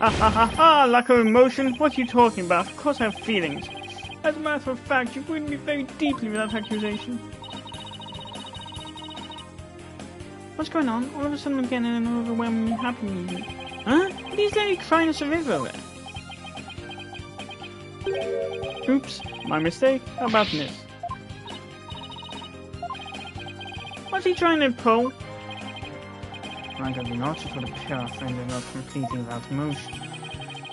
Ha! Lack of emotion? What are you talking about? Of course I have feelings. As a matter of fact, you've wounded me very deeply with that accusation. What's going on? All of a sudden I'm getting an overwhelmingly happy mood. Huh? What is that you crying us a river over? Oops, my mistake. How about this? What's he trying to pull? I got the naughty for the pure friend and not completely without emotion.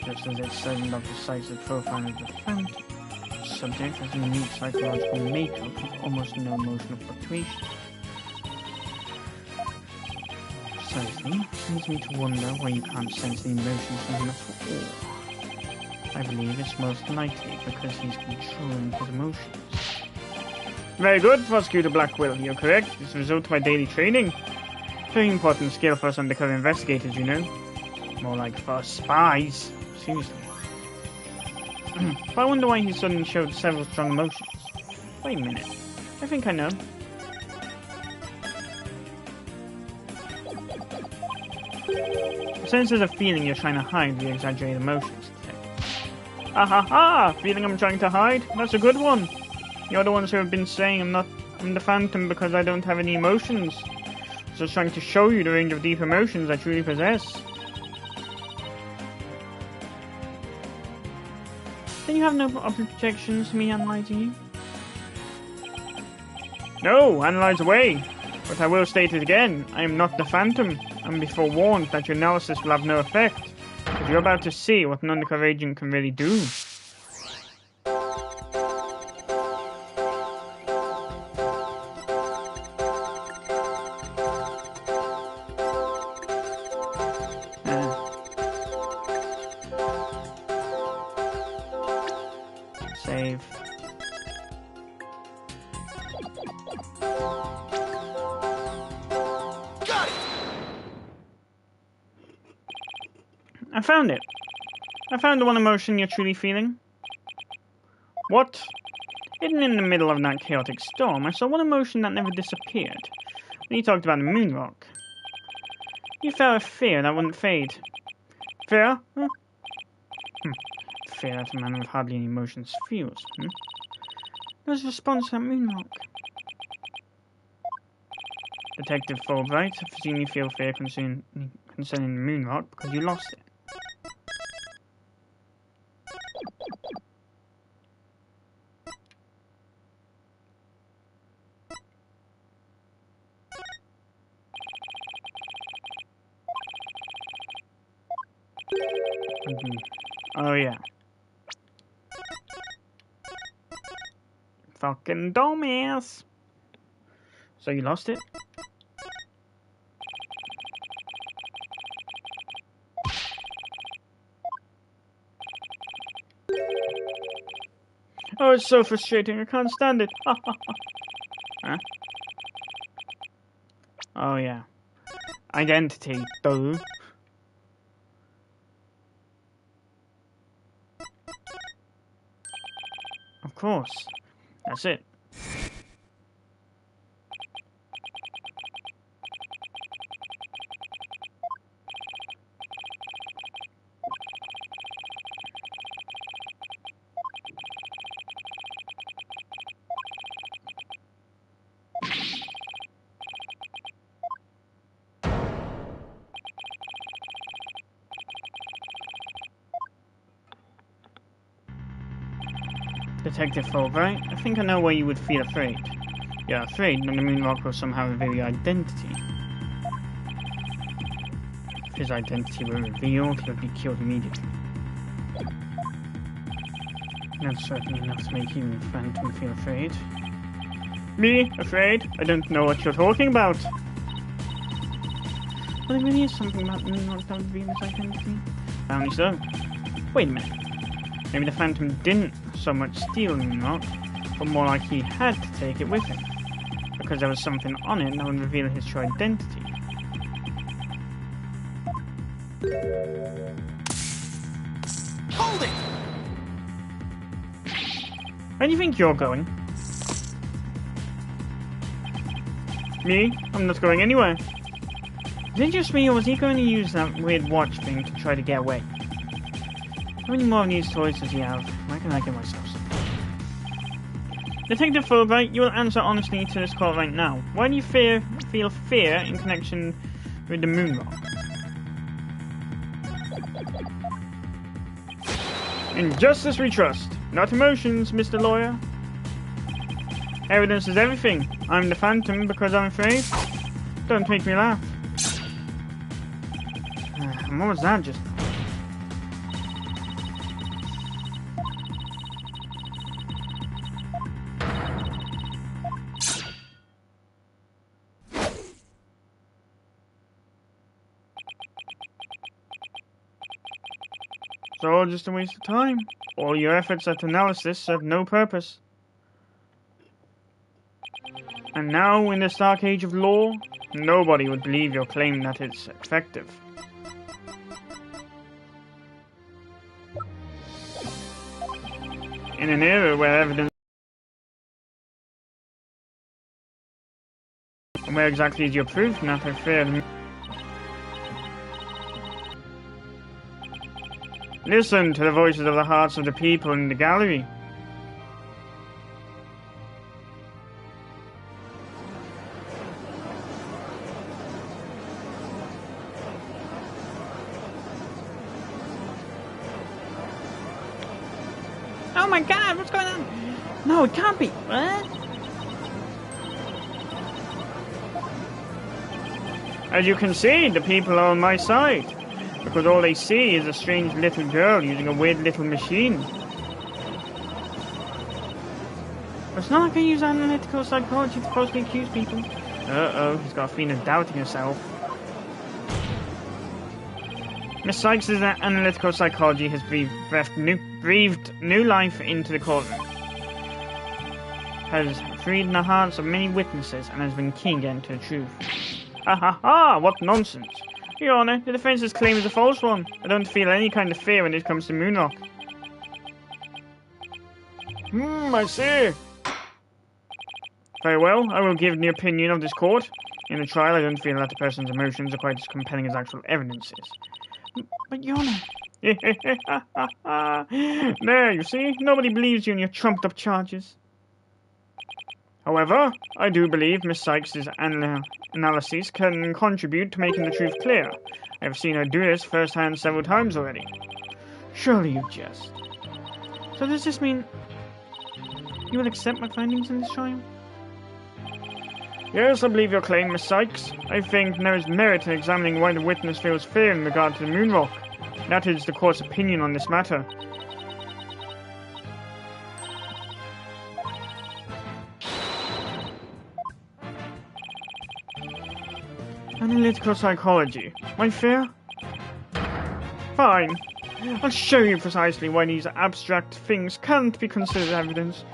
Just as it said of the size of profile of the phantom. The subject has a unique psychological makeup with almost no emotional fluctuation. Precisely, leads me to wonder why you can't sense the emotions from him at all. I believe it's most likely because he's controlling his emotions. Very good, Prosecutor Blackwell, you're correct. It's a result of my daily training. Very important skill for us undercover investigators, you know. More like for us spies. Seriously. But I wonder why he suddenly showed several strong emotions. Wait a minute. I think I know. I sense there's a feeling you're trying to hide the exaggerated emotions. Ha ha ha! Feeling I'm trying to hide? That's a good one. You're the ones who have been saying I'm the Phantom because I don't have any emotions. Just trying to show you the range of deep emotions I truly possess. Then you have no objections to me analysing you? No, analyse away. But I will state it again, I am not the Phantom, and be forewarned that your analysis will have no effect, because you're about to see what an undercover agent can really do. Save. Got it. I found it. I found the one emotion you're truly feeling. What? Hidden in the middle of that chaotic storm, I saw one emotion that never disappeared. When you talked about the moon rock. You felt a fear that wouldn't fade. Fear? Huh? Fear that a man with hardly any emotions feels. There was a response to that moon rock. Detective Fulbright, I've seen you feel fear concerning the moon rock because you lost it. Oh yeah. Fucking dumbass. So you lost it? Oh, it's so frustrating. I can't stand it. Huh? Oh yeah. Identity, though. Of course. That's it. Detective Fulbright, I think I know why you would feel afraid. You're afraid that the moonrock will somehow reveal your identity. If his identity were revealed, he would be killed immediately. That's certainly enough to make even the Phantom feel afraid. Me? Afraid? I don't know what you're talking about. Well, there really is something about the moonrock that would reveal his identity. Apparently so. Wait a minute. Maybe the Phantom didn't so much steal the moonrock, but more like he had to take it with him, because there was something on it that would reveal his true identity. Hold it! Where do you think you're going? Me? I'm not going anywhere. Is it just me, or was he going to use that weird watch thing to try to get away? How many more of these toys does he have? Where can I get myself some? Detective Fulbright, you will answer honestly to this call right now. Why do you feel fear in connection with the moon rock? In justice we trust, not emotions, Mr. Lawyer. Evidence is everything. I'm the Phantom because I'm afraid. Don't make me laugh. And what was that just? It's all just a waste of time. All your efforts at analysis serve no purpose. And now, in this dark age of law, nobody would believe your claim that it's effective. In an era where evidence... Where exactly is your proof? Not fair. Listen to the voices of the hearts of the people in the gallery. Oh my god, what's going on? No, it can't be. What? As you can see, the people are on my side. Because all they see is a strange little girl using a weird little machine. It's not like I use analytical psychology to falsely accuse people. Uh-oh, he's got a feeling of doubting himself. Miss Sykes' analytical psychology has breathed new life into the courtroom. Has freed the hearts of many witnesses and has been keen getting to the truth. Ha ha ha! What nonsense! Your Honor, the defense's claim is a false one. I don't feel any kind of fear when it comes to Moonrock. I see. Very well, I will give the opinion of this court. In a trial, I don't feel that the person's emotions are quite as compelling as actual evidence is. But Your Honor... There, you see? Nobody believes you in your trumped-up charges. However, I do believe Miss Sykes' analyses can contribute to making the truth clear. I have seen her do this firsthand several times already. Surely you jest. So does this mean you will accept my findings in this trial? Yes, I believe your claim, Miss Sykes. I think there is merit in examining why the witness feels fear in regard to the Moonrock. That is the court's opinion on this matter. Analytical psychology. My fear? Fine. I'll show you precisely why these abstract things can't be considered evidence.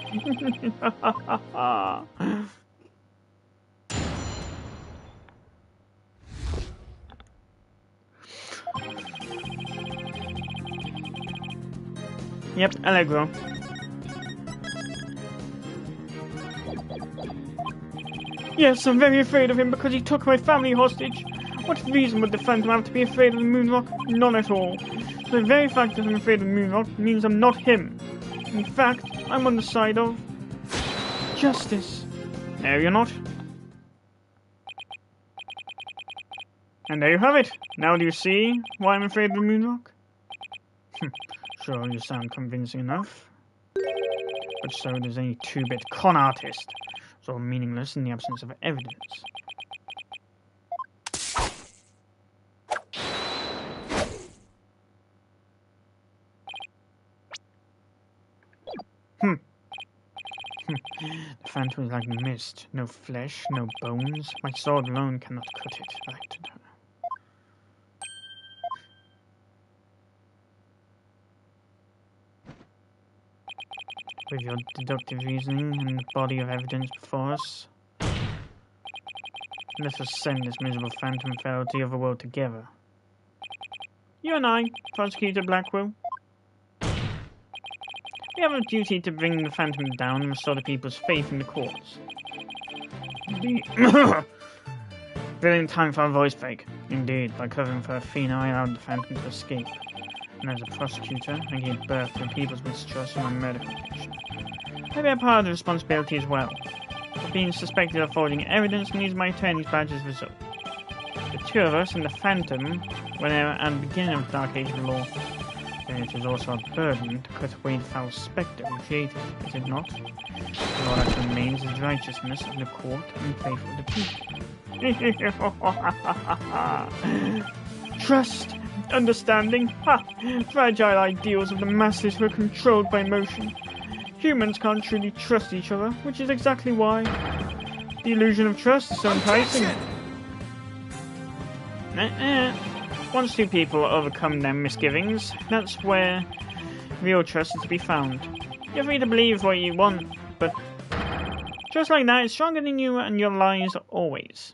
Yep, Allegro. Yes, I'm very afraid of him because he took my family hostage. What reason would the Phantom have to be afraid of the Moonrock? None at all. The very fact that I'm afraid of the Moonrock means I'm not him. In fact, I'm on the side of... justice. No, you're not. And there you have it. Now do you see why I'm afraid of the Moonrock? Sure, you sound convincing enough. But so does any two-bit con artist. It's all meaningless in the absence of evidence. The Phantom is like mist. No flesh, no bones. My sword alone cannot cut it back to her. With your deductive reasoning and the body of evidence before us, let us send this miserable Phantom fellow to the other world together. You and I, Prosecutor Blackwell. We have a duty to bring the Phantom down and restore the people's faith in the courts. Brilliant time for a voice fake. Indeed, by covering for Athena, I allowed the Phantom to escape. And as a prosecutor, I gave birth to people's mistrust of my medical condition. I bear part of the responsibility as well, for being suspected of forging evidence and using my attorney's badge as a result. The two of us and the Phantom were there at the beginning of the Dark Age of law. And it is also a burden to cut away the foul spectre we created, is it not? All that remains is righteousness of the court and faith of the people. Trust, understanding, fragile ideals of the masses who are controlled by emotion. Humans can't truly trust each other, which is exactly why the illusion of trust is so enticing. Once two people overcome their misgivings, that's where real trust is to be found. You're free to believe what you want, but trust like that is stronger than you and your lies always.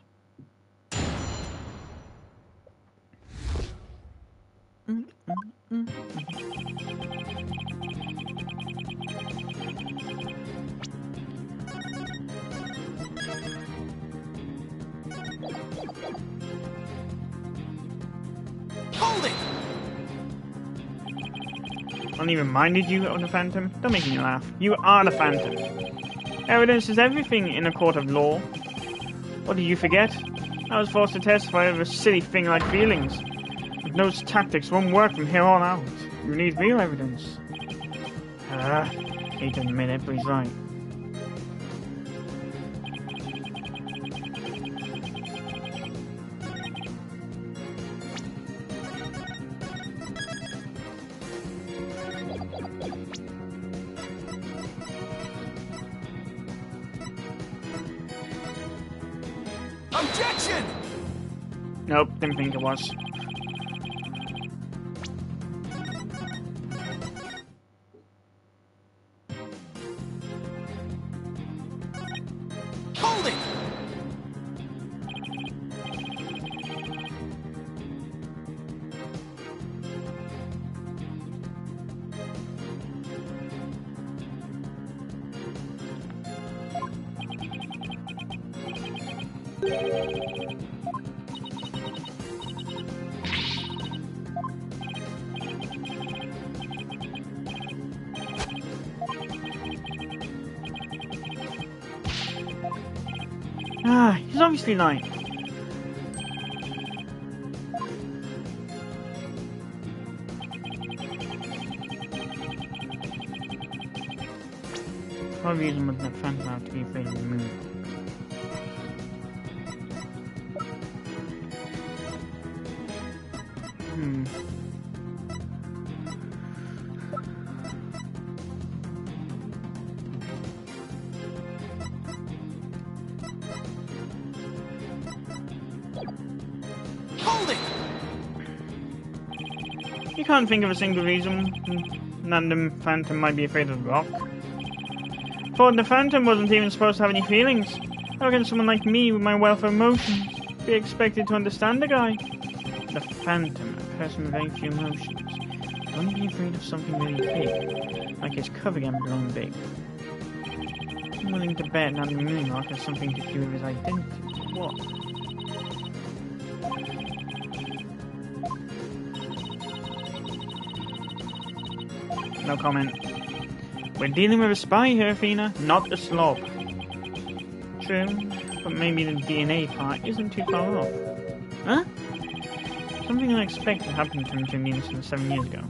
Hold it! Only reminded you of the Phantom? Don't make me laugh. You are the Phantom. Evidence is everything in a court of law. What did you forget? I was forced to testify over a silly thing like feelings. But those tactics won't work from here on out. You need real evidence. Hate to admit it, but he's right. Objection! Nope, didn't think it was. Hold it! He's obviously lying. What reason would that Phantom have to be afraid of the moon? Hold it! You can't think of a single reason that the Phantom might be afraid of the rock. For the Phantom wasn't even supposed to have any feelings. How can someone like me, with my wealth of emotions, be expected to understand the guy? The Phantom, a person with very few emotions, would only be afraid of something really big, like his cover game blown big. I'm willing to bet that the moon rock has something to do with his identity. What? No comment. We're dealing with a spy here, Athena, not a slob. True, but maybe the DNA part isn't too far off. Huh? Something unexpected happened to him during the incident 7 years ago.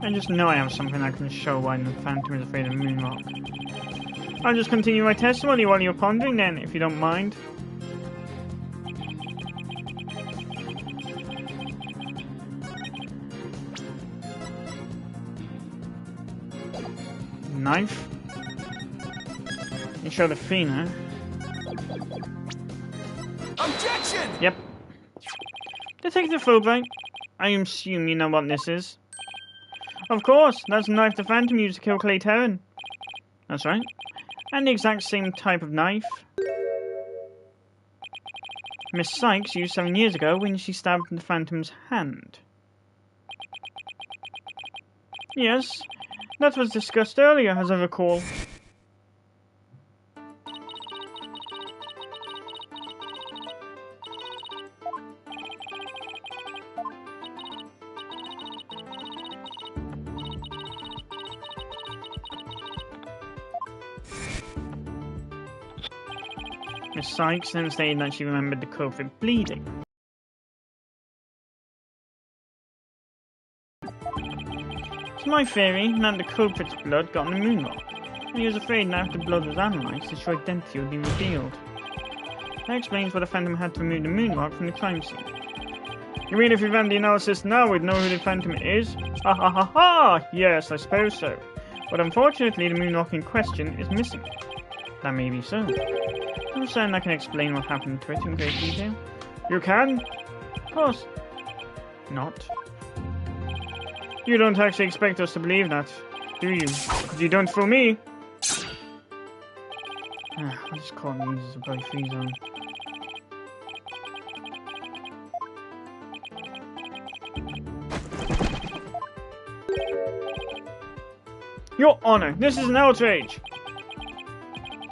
I just know I have something I can show why the Phantom is afraid of Moonrock. I'll just continue my testimony while you're pondering then, if you don't mind. Knife? You showed Athena. Objection! Yep. Detective Fulbright, I assume you know what this is. Of course, that's the knife the Phantom used to kill Clay Terran. That's right. And the exact same type of knife Miss Sykes used 7 years ago when she stabbed the Phantom's hand. Yes, that was discussed earlier, as I recall. Miss Sykes then stated that she remembered the culprit bleeding. It's my theory that the culprit's blood got on the moonrock, and he was afraid that if the blood was analysed, his true identity would be revealed. That explains why the Phantom had to remove the moonrock from the crime scene. You mean if we ran the analysis now, we'd know who the Phantom is? Ha ha ha ha! Yes, I suppose so. But unfortunately, the moonrock in question is missing. That may be so. I'm certain I can explain what happened to it in great detail. You can? Of course. Not. You don't actually expect us to believe that, do you? Because you don't fool me. I just caught me as a very free zone. Your Honor, this is an outrage!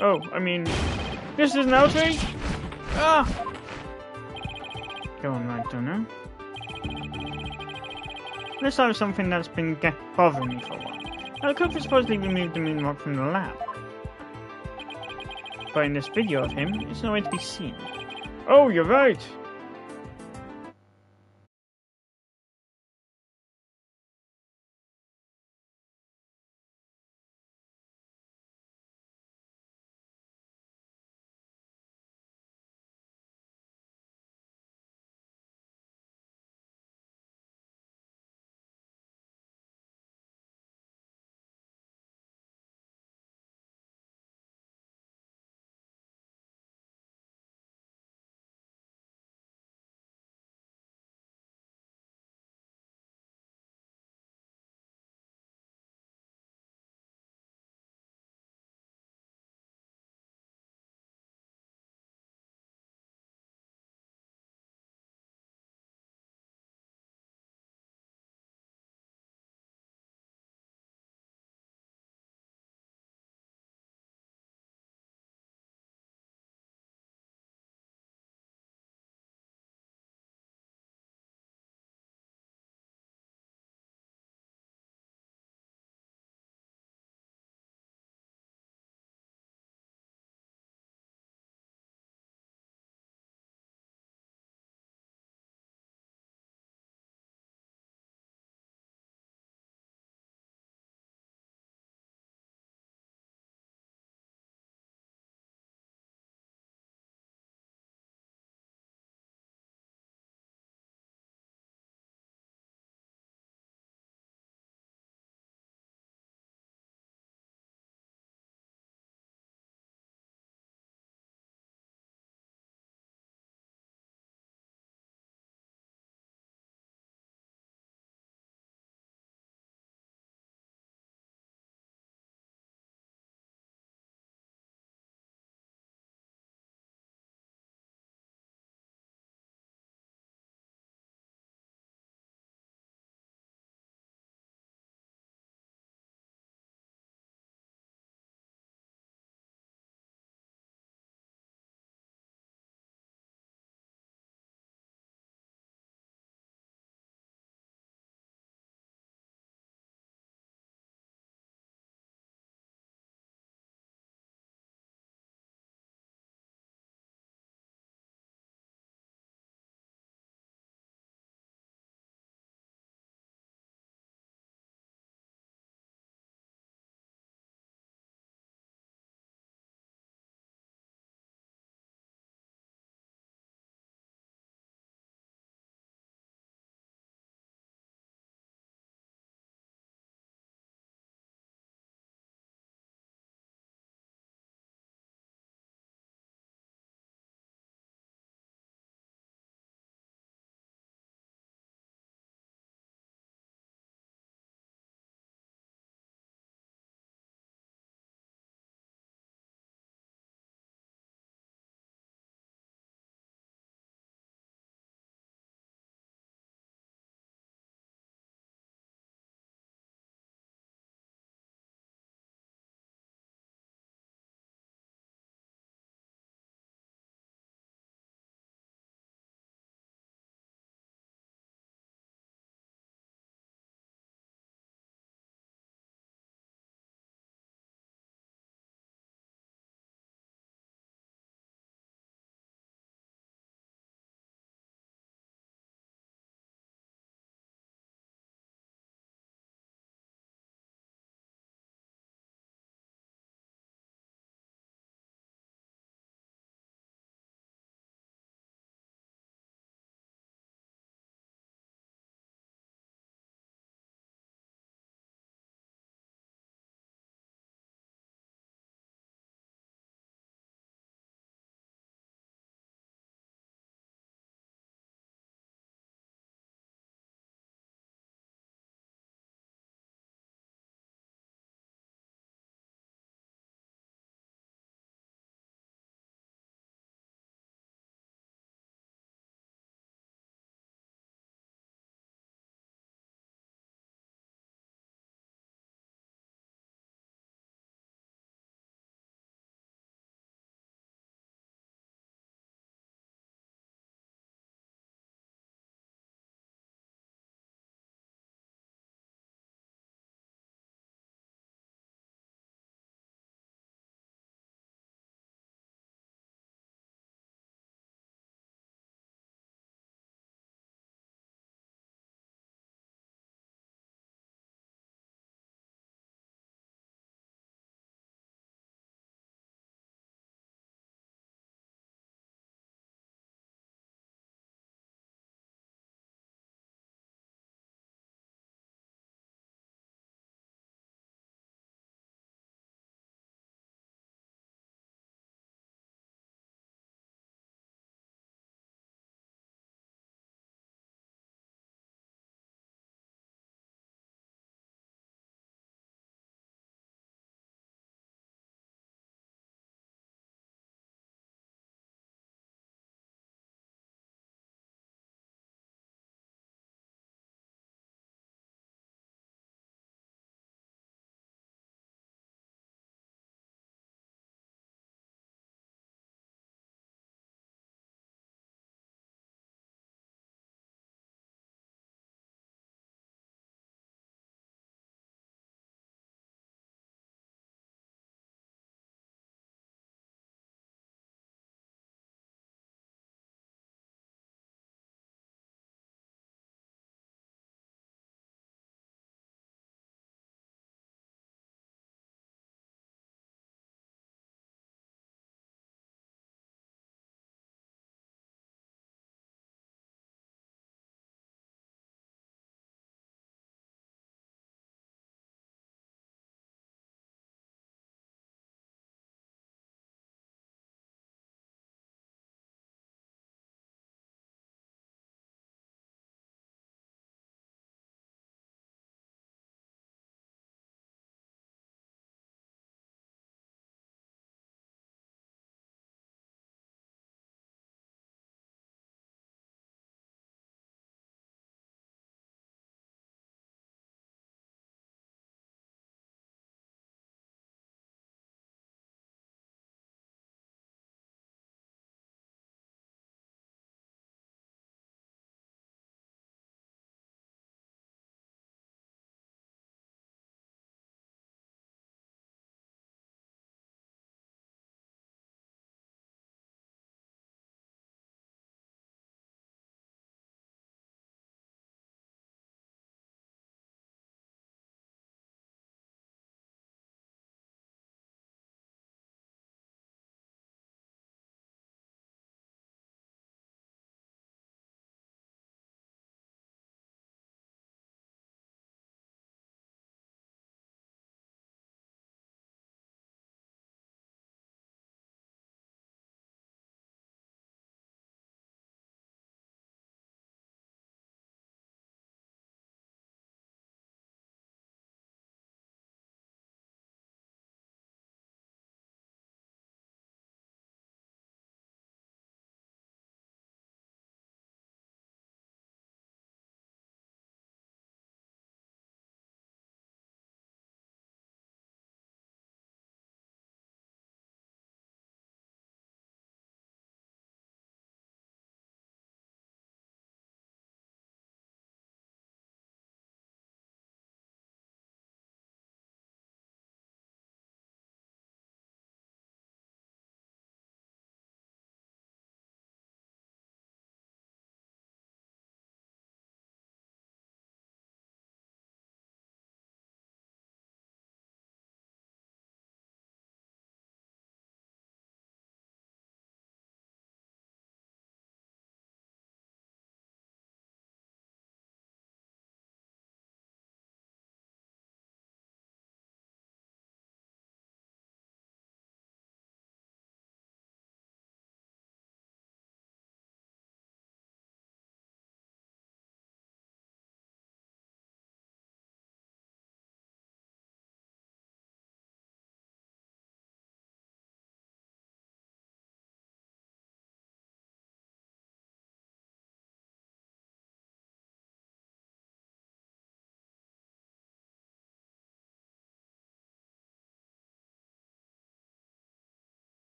Oh, I mean, this is an outrage? Ah! Go on, right, Donor. Let's start with something that's been bothering me for a while. Now, the culprit supposedly removed the moonrock from the lab. But in this video of him, it's nowhere to be seen. Oh, you're right!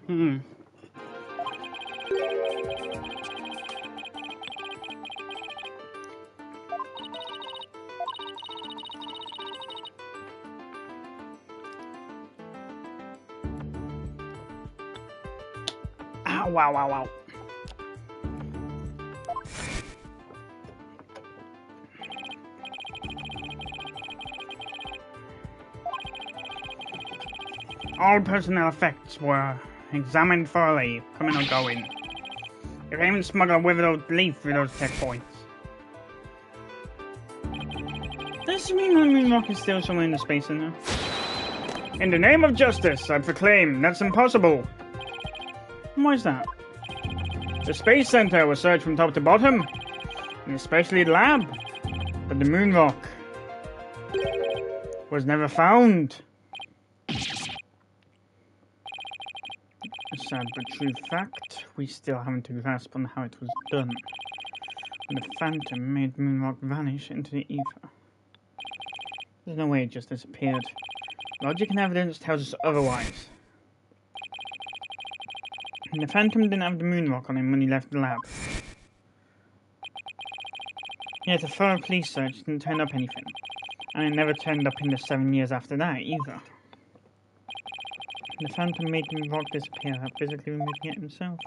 Hmm. Ow, wow, wow, wow. All personnel effects were examined thoroughly, coming or going. You can even smuggle a withered leaf through those checkpoints. Does this mean the moonrock is still somewhere in the space in there? In the name of justice, I proclaim that's impossible. Why is that? The Space Center was searched from top to bottom, and especially the lab, but the moonrock was never found. A sad but true fact, we still haven't a grasp on how it was done. When the Phantom made moonrock vanish into the ether. There's no way it just disappeared. Logic and evidence tells us otherwise. And the Phantom didn't have the moonrock on him when he left the lab. Yet a thorough police search didn't turn up anything. And it never turned up in the 7 years after that either. The Phantom made the moonrock disappear without physically removing it himself.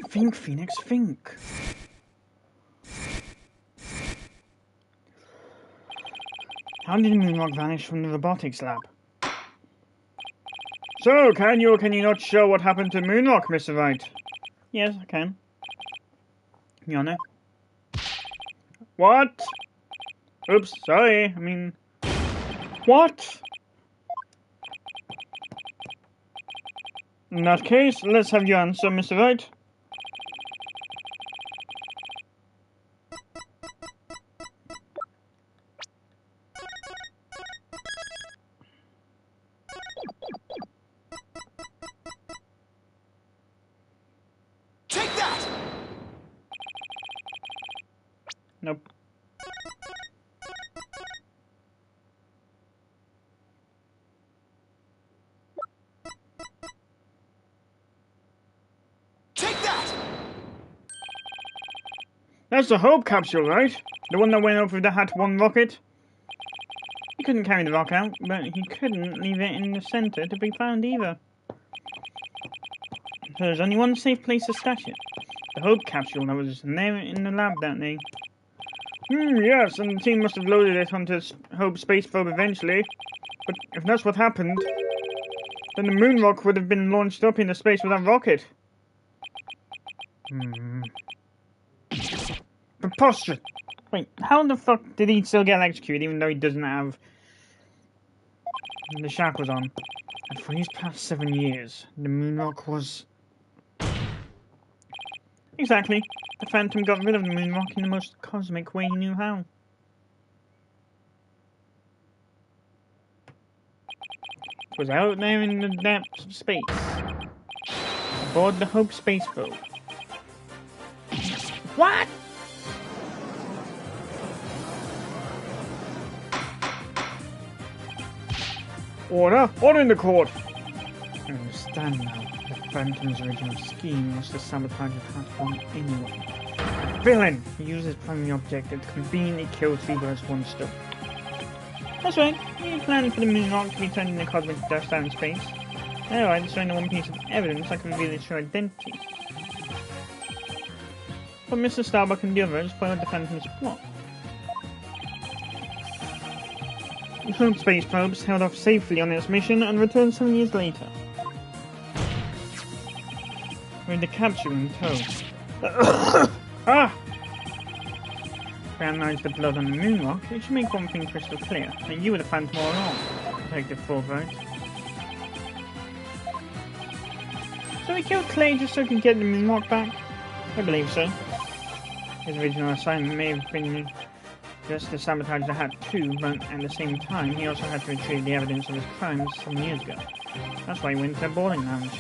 Think, Phoenix, think. How did the moonrock vanish from the robotics lab? So, can you or can you not show what happened to moonrock, Mr. Wright? Yes, I can. Your Honor. What? Oops, sorry, I mean... What? In that case, let's have your answer, Mr. Wright. Nope. Take that! That's the Hope capsule, right? The one that went up with the Hat 1 rocket? He couldn't carry the rock out, but he couldn't leave it in the center to be found either. So there's only one safe place to stash it. The Hope capsule that was there in the lab that day. Yes, and the team must have loaded it onto Hope space probe eventually. But if that's what happened, then the moonrock would have been launched up into space with that rocket. Preposterous. Wait, how the fuck did he still get electrocuted even though he doesn't have the shackles on? And for these past 7 years, the moonrock was... Exactly. The Phantom got rid of the moonrock in the most cosmic way he knew how. It was out there in the depths of space, aboard the Hope space probe. What? Order! Order in the court! I understand now. The Phantom's original scheme was to sabotage the Hat 1 anyway. A villain! He used his primary objective to conveniently kill three birds with one stone. That's right, he planned for the moonrock to be turned into cosmic dust out in space. Alright, there's only one piece of evidence that can reveal its true identity. But Mr. Starbuck and the others followed the Phantom's plot. The Hope space probes held off safely on its mission and returned 7 years later, with the capture in tow. Ah! If we analyze the blood on the moonrock, it should make one thing crystal clear, that you were the Phantom all along, Detective Fulbright. So he killed Clay just so he could get the moonrock back? I believe so. His original assignment may have been just to sabotage the Hat too, but at the same time, he also had to retrieve the evidence of his crimes 7 years ago. That's why he went to the boarding lounge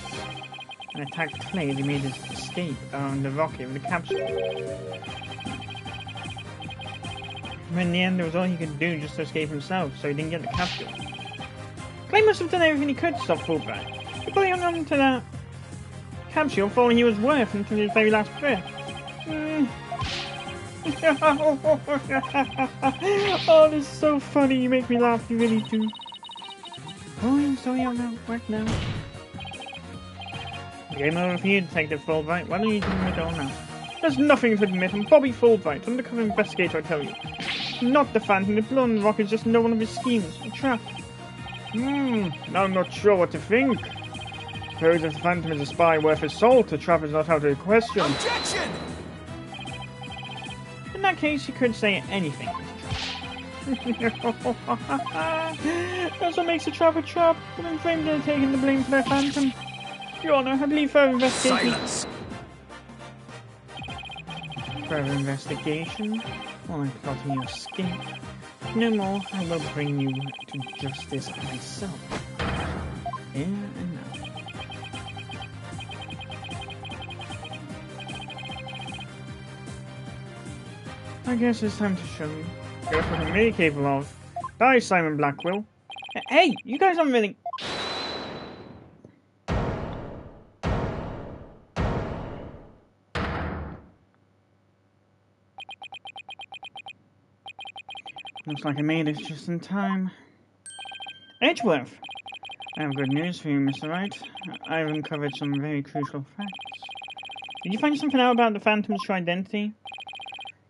and attacked Clay as he made his escape around the rocket with the capsule. In the end, it was all he could do just to escape himself, so he didn't get the capture. Clay must have done everything he could to stop Fulbright. He probably hung on to that capsule for all he was worth until his very last breath. Oh, this is so funny. You make me laugh. You really do. Oh, I'm sorry. I'm out of work now. Game over for you, Detective Fulbright. Why don't you admit it all now? There's nothing to admit. I'm Bobby Fulbright, undercover investigator, I tell you. Not the Phantom. The blonde rock is just no one of his schemes. A trap. Now I'm not sure what to think. Suppose if the Phantom is a spy worth his salt, the trap is not out of the question. Objection! In that case, you could say anything. That's what makes a trap a trap. But I'm framed and taking the blame for their Phantom. Your Honor, I believe further investigation. Silence! Further investigation? While I'm plotting your escape. No more, I will bring you to justice myself. Here and now. I guess it's time to show you. Guess what I'm really capable of. Die, Simon Blackwell. Hey, you guys aren't really... Looks like I made it just in time. Edgeworth! I have good news for you, Mr. Wright. I've uncovered some very crucial facts. Did you find something out about the Phantom's true identity?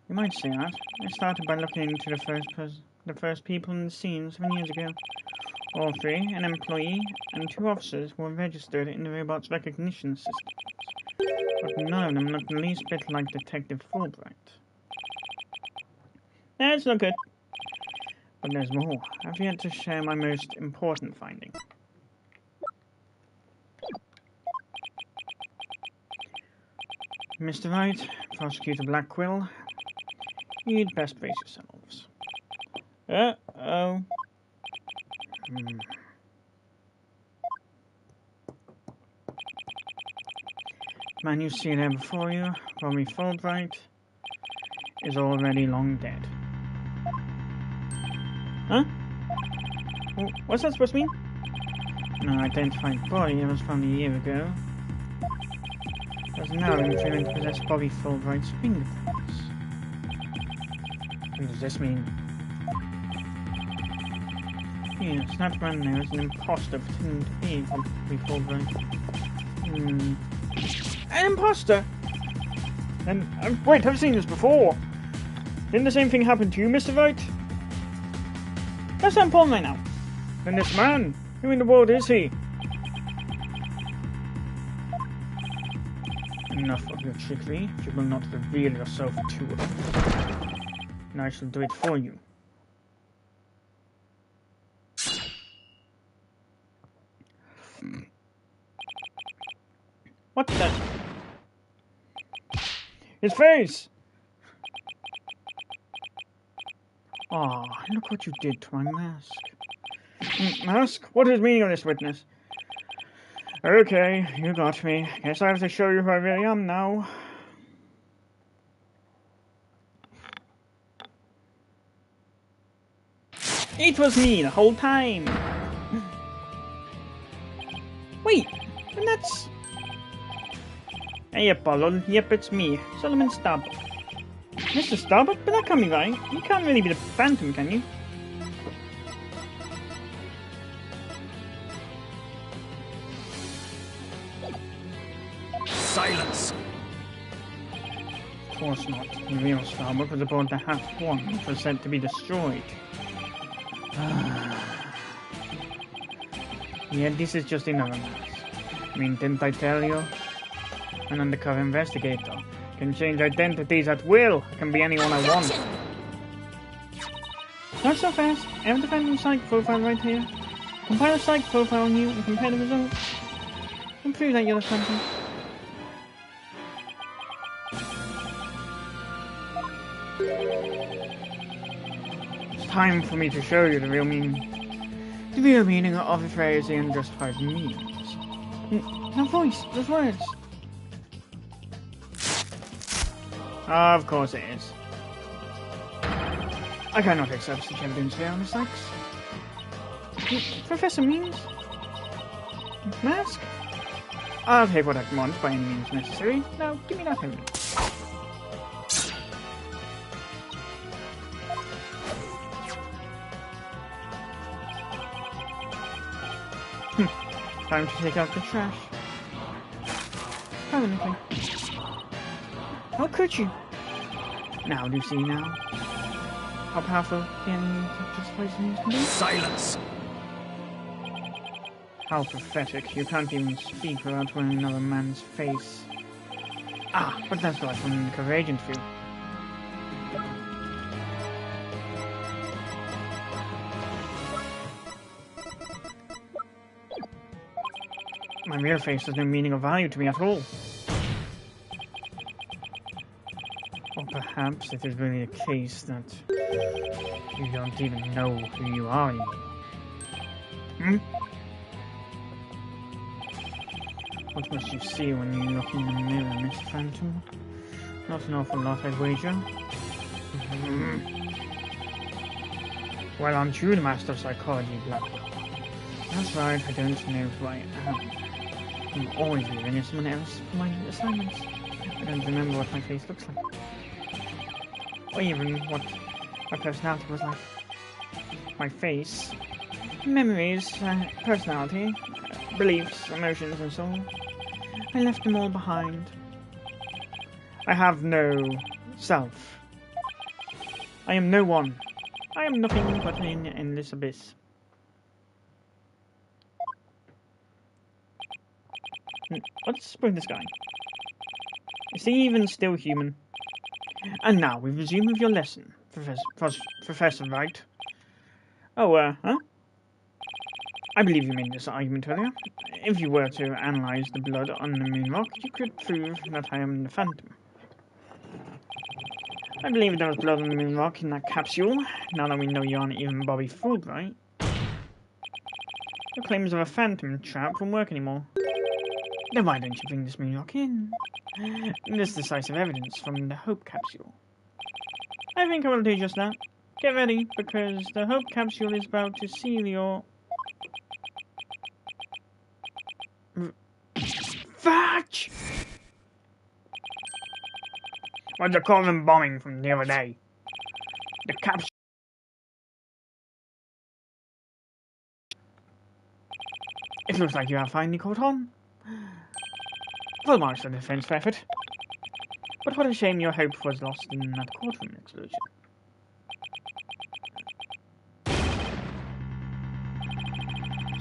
You might say that. I started by looking into the first people in the scene 7 years ago. All three, an employee and 2 officers, were registered in the robot's recognition system. But none of them looked the least bit like Detective Fulbright. That's not good. But there's more. I've yet to share my most important finding. Mr. Wright, Prosecutor Blackwell, you'd best brace yourselves. Uh-oh. The man you see there before you, Bobby Fulbright, is already long dead. Huh? What's that supposed to mean? An unidentified body that was found a year ago has now been proven to possess Bobby Fulbright's fingerprints. What does this mean? Yes, that man there is an imposter pretending to be Bobby Fulbright. An imposter? And wait, I've seen this before. Didn't the same thing happen to you, Mr. Wright? That's not important right now. Then this man, who in the world is he? Enough of your trickery. If you will not reveal yourself to us, and I shall do it for you. What the? His face! Ah, look what you did to my mask. Mask? What is the meaning of this, witness? Okay, you got me. Guess I have to show you who I really am now. It was me the whole time! Wait, and that's... Hey, Apollo. Yep, it's me, Solomon Starbuck. Mr. Starbuck? But that can't be right. You can't really be the Phantom, can you? Silence! Of course not. The real Starbuck was aboard the Hat-1, which was said to be destroyed. Yeah, this is just another mask. I mean, didn't I tell you? An undercover investigator. Can change identities at will. I can be anyone I want. Not so fast. I have the Phantom psych profile right here. Compile a psych profile on you and compare the results. And prove that you're the Phantom. It's time for me to show you the real meaning. The real meaning of the phrase the unjustified means. That voice, those words. Of course it is. I cannot accept such evidence here, Miss Sykes. Professor Means? Mask? I'll take what I want by any means necessary. Now, give me that evidence. Time to take out the trash. Permanently. How could you? Now do you see now how powerful the enemy justifies news can be? Silence! How pathetic. You can't even speak without wearing another man's face. Ah, but that's like from the cover agent view. My real face has no meaning or value to me at all. Or perhaps it is really a case that you don't even know who you are anymore. Hmm? What must you see when you look in the mirror, Miss Phantom? Not an awful lot, I'd wager. Well, aren't you the master of psychology, Blackwell? That's right, I don't know who I am. I'm always leaving as someone else for my assignments. I don't remember what my face looks like. Or even what my personality was like. My face, memories, personality, beliefs, emotions, and so on. I left them all behind. I have no self. I am no one. I am nothing but an endless abyss. What's with this guy? Is he even still human? And now we resume with your lesson, Professor Wright. Oh, huh? I believe you made this argument earlier. If you were to analyze the blood on the moon rock, you could prove that I am the Phantom. I believe there was blood on the moon rock in that capsule, now that we know you aren't even Bobby Fulbright. Your claims of a Phantom trap won't work anymore. Then why don't you bring this moon rock in? This decisive evidence from the Hope capsule. I think I will do just that. Get ready, because the Hope capsule is about to seal your... Fudge! What's the Coven bombing from the other day? The capsule... It looks like you have finally caught on. Full marks for defense for effort. But what a shame your hope was lost in that courtroom explosion.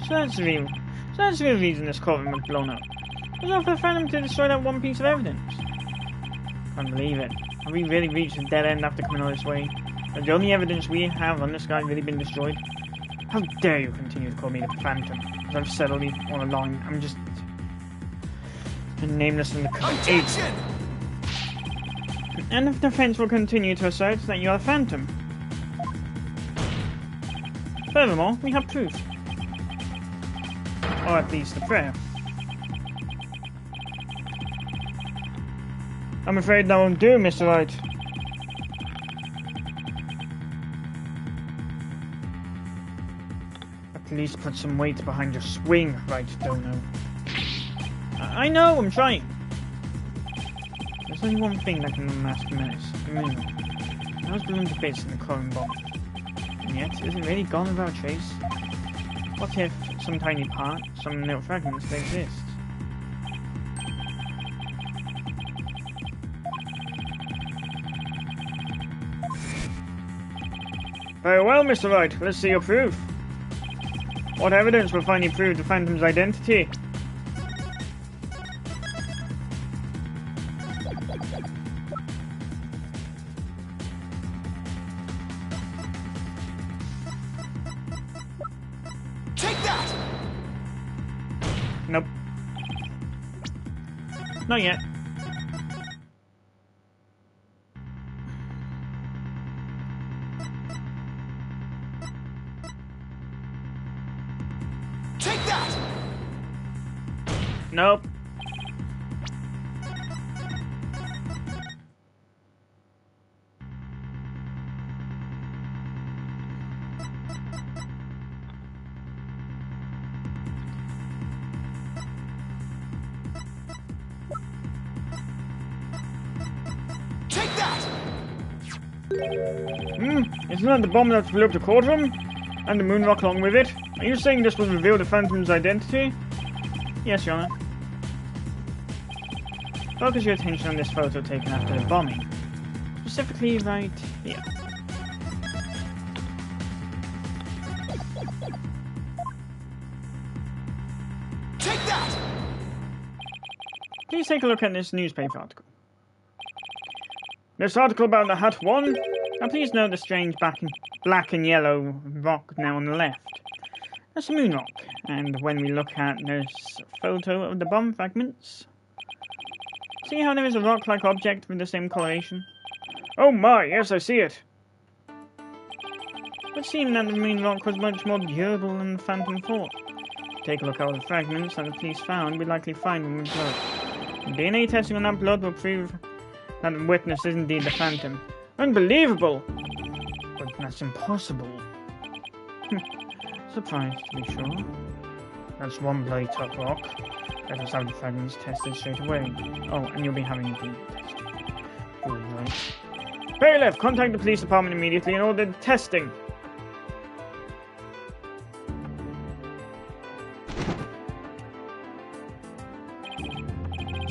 So that's the real reason this courtroom was blown up. It was all for the Phantom to destroy that one piece of evidence. Can't believe it. Have we really reached a dead end after coming all this way? Has the only evidence we have on this guy really been destroyed? How dare you continue to call me the Phantom? As I've said all along, I'm just a nameless and the agent. And the defense will continue to assert that you are the Phantom. Furthermore, we have proof. Or at least a prayer. I'm afraid that won't do, Mr. Wright. At least put some weight behind your swing, right, Dono. I know, I'm trying. There's only one thing that can unmask the menace. The moon. That was blown to bits in the Coven bomb. And yet, is it really gone without trace? What if some tiny part, some little fragments, they exist? Very well, Mr. Wright. Let's see your proof. What evidence will finally prove the Phantom's identity? Take that! Nope. Not yet. Take that! Nope. Isn't that the bomb that blew up the courtroom? And the moon rock along with it? Are you saying this will reveal the Phantom's identity? Yes, Your Honor. Focus your attention on this photo taken after the bombing. Specifically right here. Take that! Please take a look at this newspaper article. This article about the Hut won? Now please note the strange black and yellow rock now on the left. That's a moon rock, and when we look at this photo of the bomb fragments, see how there is a rock-like object with the same coloration? Oh my, yes I see it! It would seem that the moon rock was much more durable than the Phantom thought. Take a look at all the fragments that the police found, we'd likely find them with blood. DNA testing on that blood will prove that the witness is indeed the Phantom. Unbelievable! But that's impossible. Surprised, to be sure. That's one bloody tough rock. Let us have the fragments tested straight away. Oh, and you'll be having a DNA test. Good, right. Bailiff, contact the police department immediately and order the testing.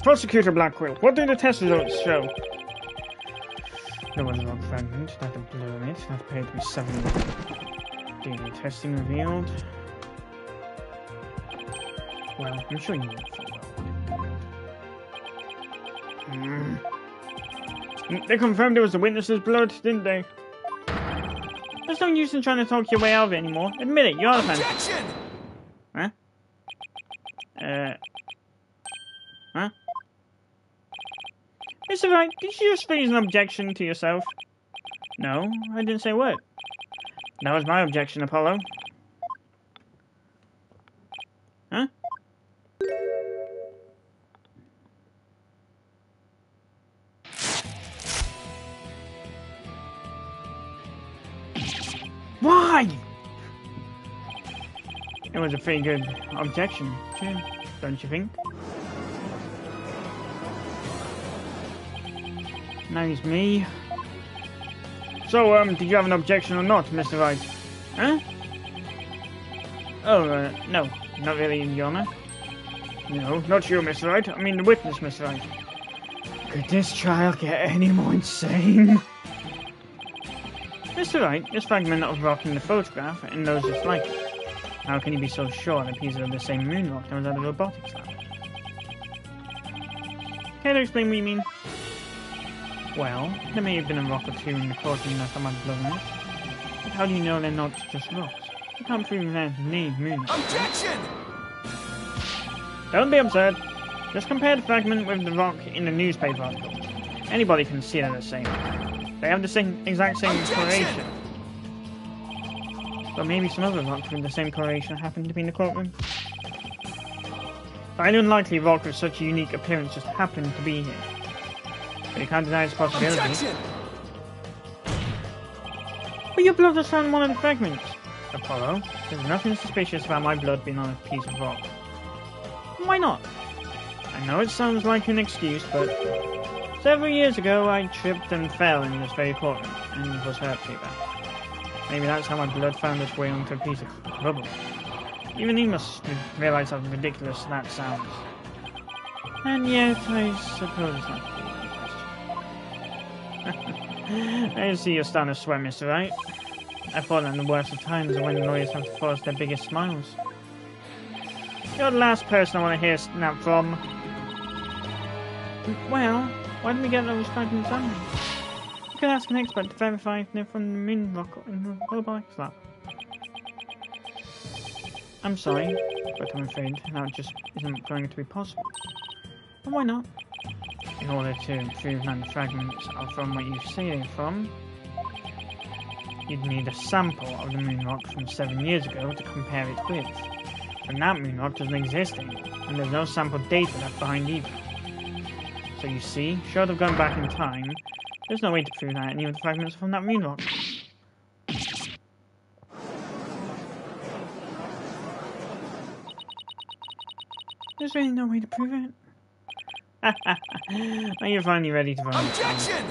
Prosecutor Blackwell, what do the test results show? There was a rock fragment that had blew in it that appeared to be 7 DNA testing revealed. Well, I'm sure you know full well. They confirmed it was the witness's blood, didn't they? There's no use in trying to talk your way out of it anymore. Admit it, you're the Phantom. Huh? Huh? Mr. Wright, did you just raise an objection to yourself? No, I didn't say a word. That was my objection, Apollo. Huh? Why? It was a pretty good objection, too, don't you think? Now it's me. So, did you have an objection or not, Mr. Wright? Huh? Oh, no. Not really, Your Honor. No, not you, Mr. Wright. I mean the witness, Mr. Wright. Could this child get any more insane? Mr. Wright, this fragment of rock in the photograph and those just like it. How can you be so sure that pieces of the same moon rock that was at the robotics lab? Can you explain what you mean? Well, there may have been a rock or two in the courtroom that someone blown it. But how do you know they're not just rocks? You can't prove there's need moon. Objection! Don't be absurd. Just compare the fragment with the rock in the newspaper article. Anybody can see they're the same. They have the exact same coloration. But maybe some other rocks with the same coloration happen to be in the courtroom. But an unlikely rock with such a unique appearance just happened to be here. But you can't deny its possibility. Objection! But your blood was found on one of the fragments. Apollo, there's nothing suspicious about my blood being on a piece of rock. Why not? I know it sounds like an excuse, but several years ago I tripped and fell in this very courtroom and was hurt pretty bad. Maybe that's how my blood found its way onto a piece of rubble. Even he must realize how ridiculous that sounds. And yet, I suppose it's not. I see you're starting to sweat, Mr. Wright. I thought that in the worst of times are when lawyers have to force their biggest smiles. You're the last person I want to hear that from. Well, why didn't we get those fragments on? You could ask an expert to verify if they're from the moon rock in the robotics lab. I'm sorry, but I'm afraid that just isn't going to be possible. But why not? In order to prove that the fragments are from what you say they're from, you'd need a sample of the moon rock from 7 years ago to compare it with. And that moon rock doesn't exist anymore, and there's no sample data left behind either. So you see, short of going back in time, there's no way to prove that any of the fragments are from that moon rock. There's really no way to prove it. Are you finally ready to run? Objection!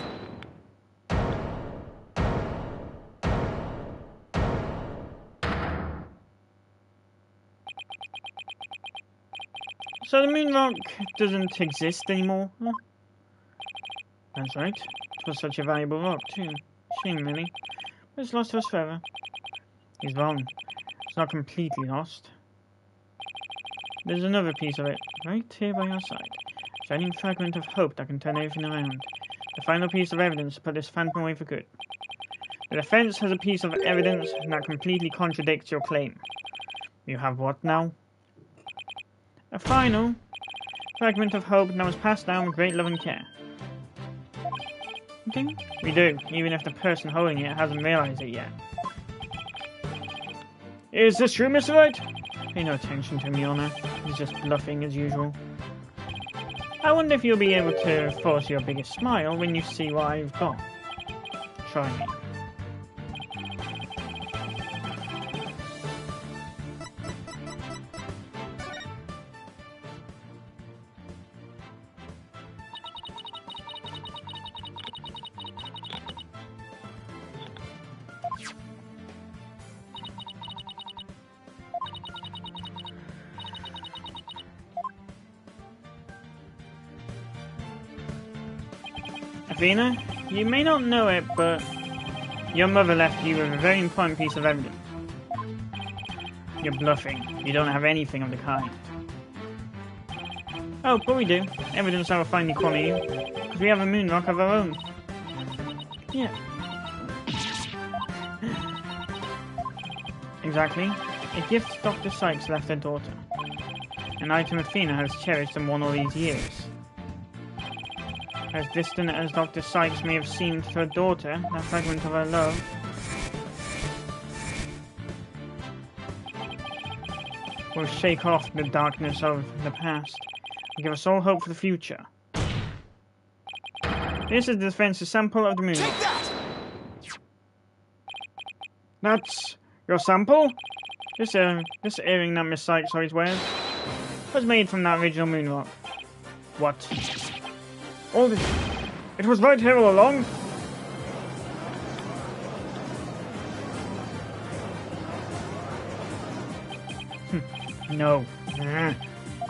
So the moon rock doesn't exist anymore? Huh? That's right. It was such a valuable rock, too. Shame, really. But it's lost to us forever. He's wrong. It's not completely lost. There's another piece of it, right here by your side. A shining fragment of hope that can turn everything around. The final piece of evidence to put this phantom away for good. The defense has a piece of evidence that completely contradicts your claim. You have what now? A final fragment of hope that was passed down with great love and care. Do? We do, even if the person holding it hasn't realized it yet. Is this true, Mr. Wright? Pay no attention to me, Honor. He's just bluffing as usual. I wonder if you'll be able to force your biggest smile when you see what I've got. Try me. Athena, you may not know it, but your mother left you with a very important piece of evidence. You're bluffing. You don't have anything of the kind. Oh, but we do. Evidence I will finally corner you. Because we have a moon rock of our own. Yeah. Exactly. A gift Dr. Sykes left her daughter. An item Athena has cherished and worn all these years. As distant as Dr. Sykes may have seemed to her daughter, that fragment of her love will shake off the darkness of the past and give us all hope for the future. This is the defense's sample of the moon. Take that! That's your sample? This earring that Miss Sykes always wears was made from that original moon rock. What? All this... It was right here all along? No.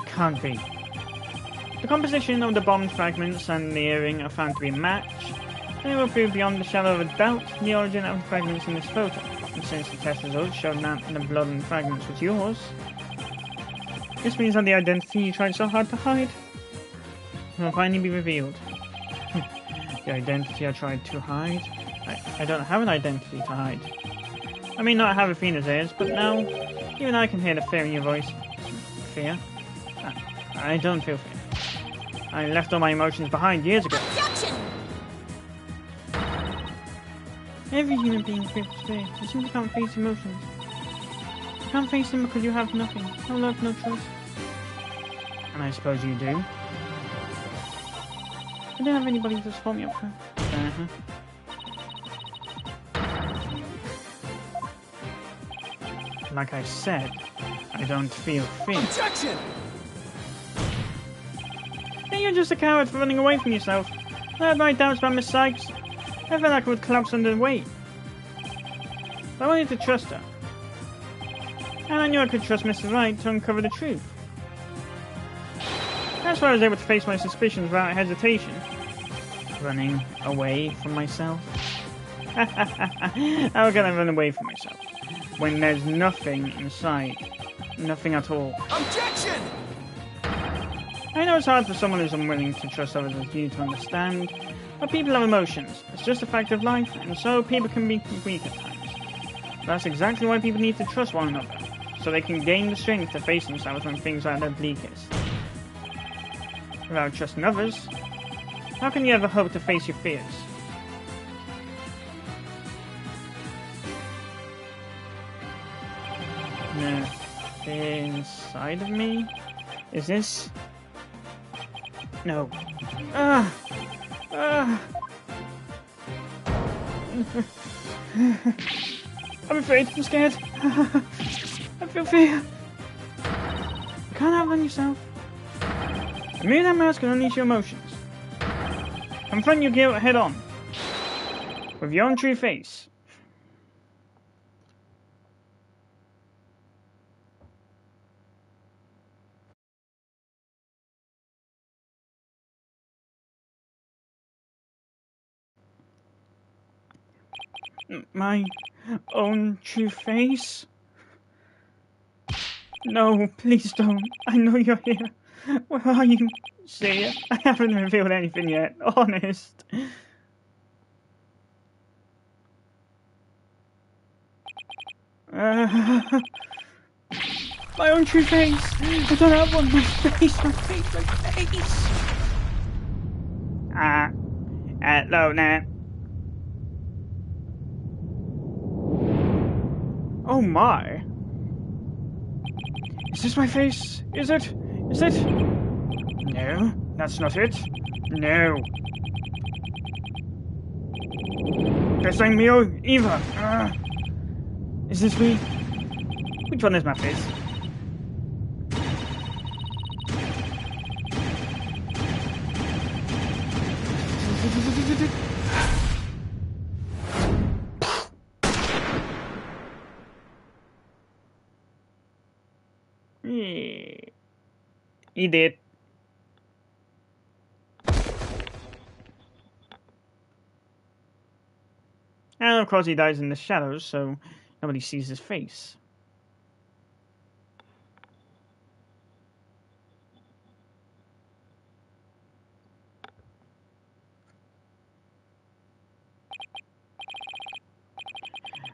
Can't be. The composition of the bombed fragments and the earring are found to be a match, and it will prove beyond the shadow of a doubt the origin of the fragments in this photo. And since the test results showed that the blood and fragments was yours, this means that the identity you tried so hard to hide will finally be revealed. The identity I tried to hide? I don't have an identity to hide. I may not have Athena's ears, but now even I can hear the fear in your voice. Fear? I don't feel fear. I left all my emotions behind years ago. Objection! Every human being feels fear. You simply can't face emotions. You can't face them because you have nothing. No love, no trust. And I suppose you do. I don't have anybody to support me up for. Like I said, I don't feel fear. Objection! Hey, you're just a coward for running away from yourself. I had my doubts about Miss Sykes. I felt like I would collapse under the weight. But I wanted to trust her. And I knew I could trust Mr. Wright to uncover the truth. That's why I was able to face my suspicions without hesitation. Running away from myself? How can I run away from myself when there's nothing inside? Nothing at all. Objection! I know it's hard for someone who's unwilling to trust others as you to understand, but people have emotions. It's just a fact of life, and so people can be weak at times. That's exactly why people need to trust one another, so they can gain the strength to face themselves when things are at their bleakest. Without trusting others, how can you ever hope to face your fears? No. Inside of me? Is this... No. Ah! Ah! I'm afraid. I'm scared. I feel fear. You can't outrun yourself. Remove that mask and unleash your emotions. Confront your guilt head on. With your own true face. My own true face? No, please don't. I know you're here. Where are you? Say it. I haven't revealed anything yet. Honest. My own true face. I don't have one. My face. My face. My face. Hello now. Oh my. Is this my face? Is it? Is it? No, that's not it. No. This ain't me either. Is this me? Which one is my face? He did. And of course he dies in the shadows, so nobody sees his face.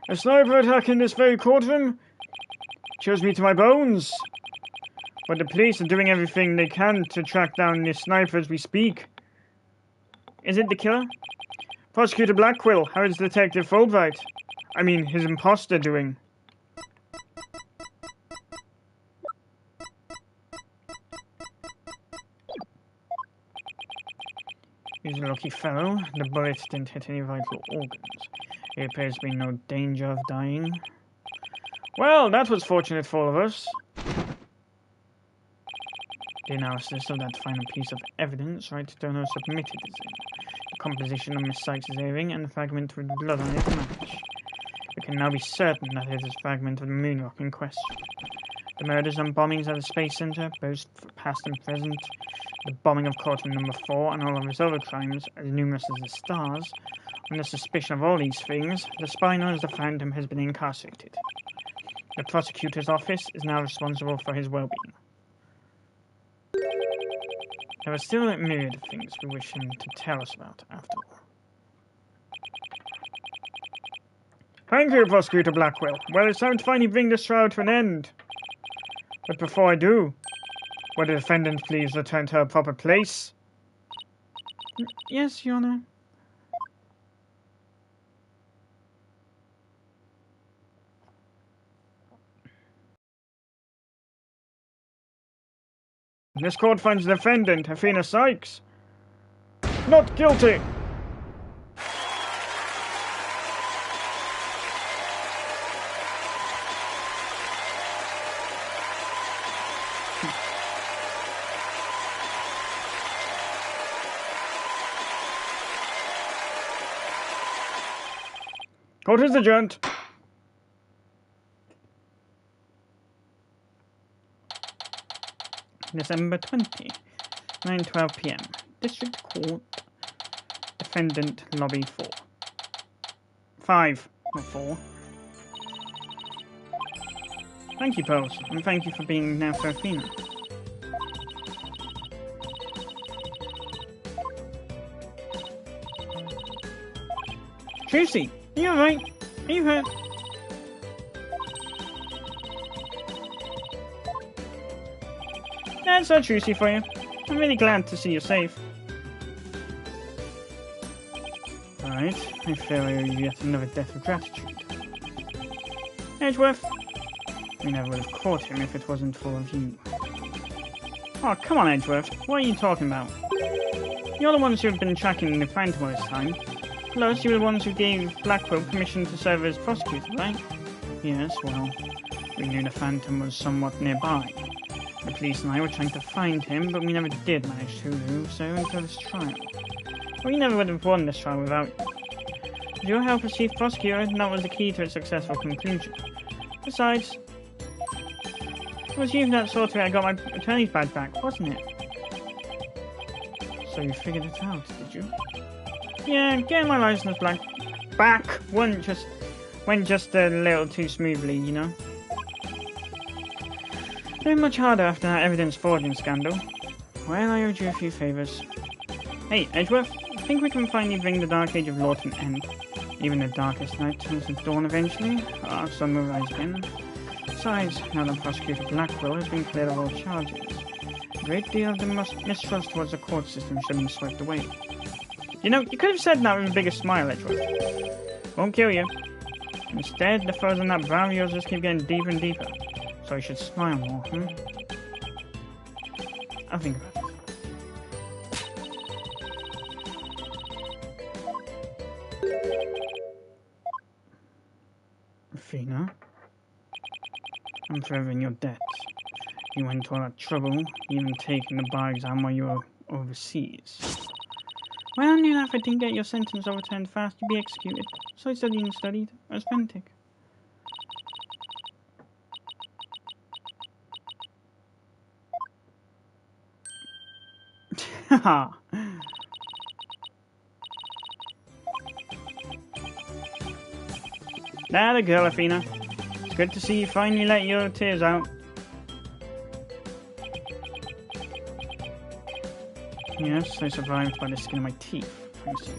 A sniper attack in this very courtroom chills me to my bones. But the police are doing everything they can to track down this sniper as we speak. Is it the killer? Prosecutor Blackquill, how is Detective Fulbright? I mean, his imposter doing? He's a lucky fellow. The bullet didn't hit any vital organs. He appears to be in no danger of dying. Well, that was fortunate for all of us. The analysis of that final piece of evidence right donor submitted is in. The composition of Miss Sykes' earring and the fragment with blood on it match. We can now be certain that it is a fragment of the moon rock in question. The murders and bombings at the Space Center, both past and present, the bombing of Courtroom Number 4 and all of his other crimes, as numerous as the stars, under suspicion of all these things, the spy known as the Phantom has been incarcerated. The prosecutor's office is now responsible for his well-being. There are still a myriad of things we wish him to tell us about, after all. Thank you, Prosecutor Blackquill. Well, it's time to finally bring this trial to an end. But before I do, will the defendant please return to her proper place? Yes, Your Honor. This court finds the defendant, Athena Sykes, not guilty. Court is adjourned. December 20, 9:12 p.m. District Court, Defendant Lobby 4. 5, not 4. Thank you, Pose, and thank you for being now for Athena. Tracy, are you alright? Are you hurt? That's so juicy for you. I'm really glad to see you're safe. Alright, I feel I owe you yet another debt of gratitude. Edgeworth, we never would have caught him if it wasn't for you. Oh, come on, Edgeworth. What are you talking about? You're the ones who have been tracking the Phantom all this time. Plus, you were the ones who gave Blackquill permission to serve as prosecutor, right? Yes, well, we knew the Phantom was somewhat nearby. The police and I were trying to find him, but we never did manage to do so until this trial. We never would have won this trial without you. With your help as chief prosecutor, that was the key to its successful conclusion. Besides, it was you that saw to it I got my attorney's badge back, wasn't it? So you figured it out, did you? Yeah, getting my license back went just a little too smoothly, you know. Very much harder after that evidence forging scandal. Well, I owed you a few favors. Hey, Edgeworth, I think we can finally bring the Dark Age of Law to an end. Even the darkest night turns to dawn eventually. Our sun will rise again. Besides, now that Prosecutor Blackwell has been cleared of all charges, a great deal of the mistrust towards the court system should have been swept away. You know, you could have said that with a bigger smile, Edgeworth. Won't kill you. Instead, the furs on that brow of yours just keep getting deeper and deeper. So you should smile more, I'll think about it. Athena, I'm forever in your debt. You went to all that trouble, even taking the bar exam while you were overseas. Well, I knew that if I didn't get your sentence overturned fast, you'd be executed. So I studied and studied. I was frantic. Haha. There the girl, Athena. It's good to see you finally let your tears out. Yes, I survived by the skin of my teeth, thanks to you.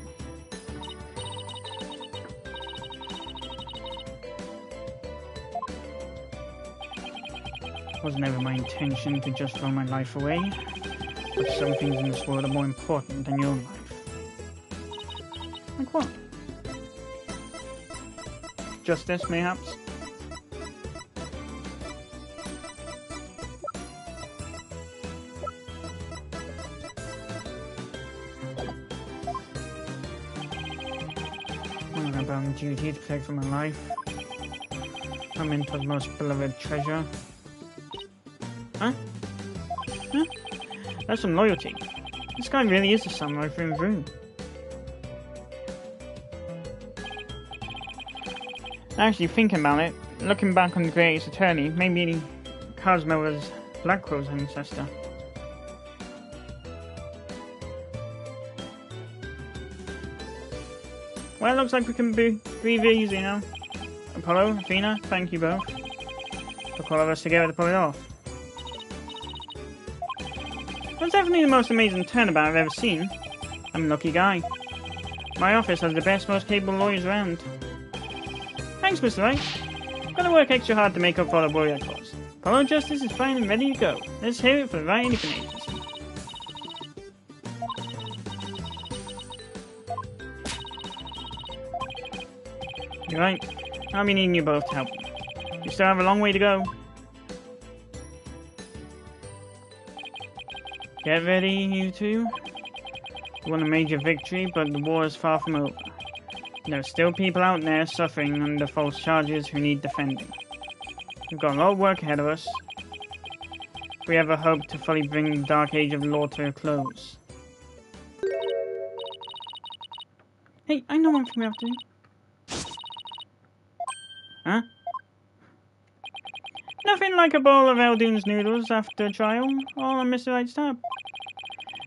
It was never my intention to just throw my life away, but some things in this world are more important than your life. Like what? Justice, mayhaps? I'm bound duty to protect for my life. My mentor's most beloved treasure. Huh? Huh? That's some loyalty. This guy really is a samurai through and through. Actually, thinking about it, looking back on the greatest attorney, maybe Cosmo was Blackwell's ancestor. Well, it looks like we can breathe easy now. Apollo, Athena, thank you both. Took all of us together to pull it off. That's definitely the most amazing turnabout I've ever seen. I'm a lucky guy. My office has the best, most capable lawyers around. Thanks, Mr. Wright. I'm gonna work extra hard to make up for all the worry I caused. Apollo Justice is fine and ready to go. Let's hear it for the Wright Anything Agency. You're right. I'll be needing you both to help me. You still have a long way to go. Get ready, you two. We won a major victory, but the war is far from over. There are still people out there suffering under false charges who need defending. We've got a lot of work ahead of us, if we ever hope to fully bring the Dark Age of Law to a close. Hey, I know one thing we have to do. Huh? Nothing like a bowl of Eldoon's noodles after a trial, all on Mr. Wright's tab.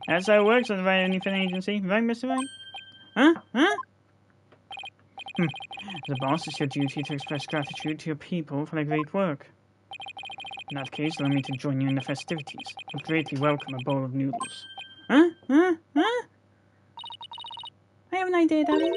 That's how it works at the Wright Anything Agency, right, Mr. Wright? Huh? Huh? As a boss, it's your duty to express gratitude to your people for their great work. In that case, allow me to join you in the festivities. I'd greatly welcome a bowl of noodles. Huh? Huh? Huh? I have an idea, Daddy.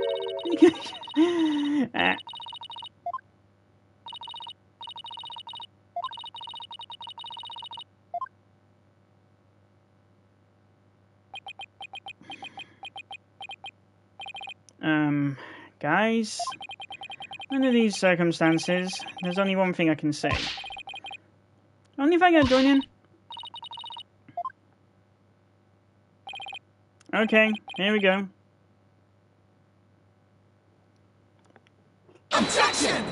Guys, under these circumstances, there's only one thing I can say. Only if I can join in. Okay, here we go. Objection!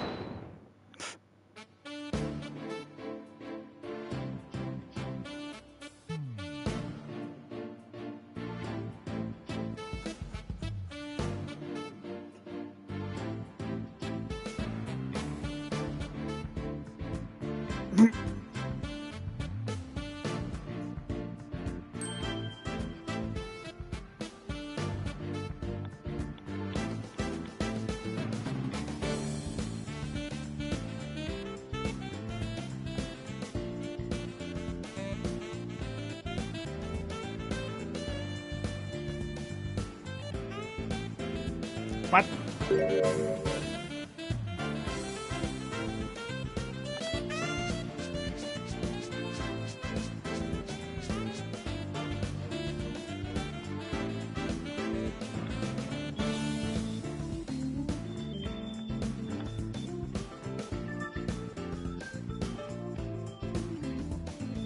What?